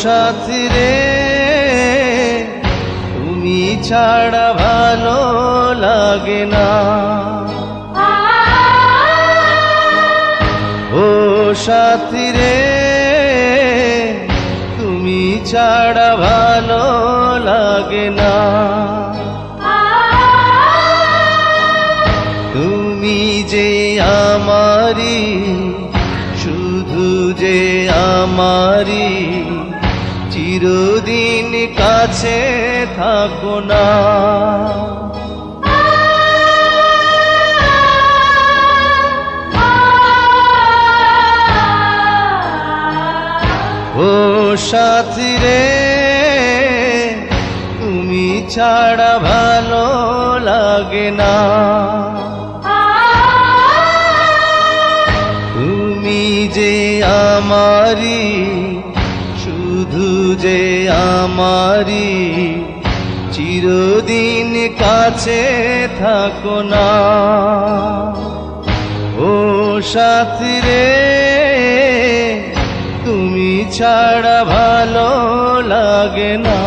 সাথী রে তুমি ছাড়া ভালো লাগে না। ও সাথী রে তুমি ছাড়া ভালো লাগে না। তুমি যে আমারি, শুধু যে আমারি, চিরদিন কাছে থাকো না। ও সাথী রে তুমি ছাড়া ভালো লাগে না। তুমি যে আমারি, শুধু যে আমারি, চিরদিন কাছে থাকো না। ও সাথী রে তুমি ছাড়া ভালো লাগে না।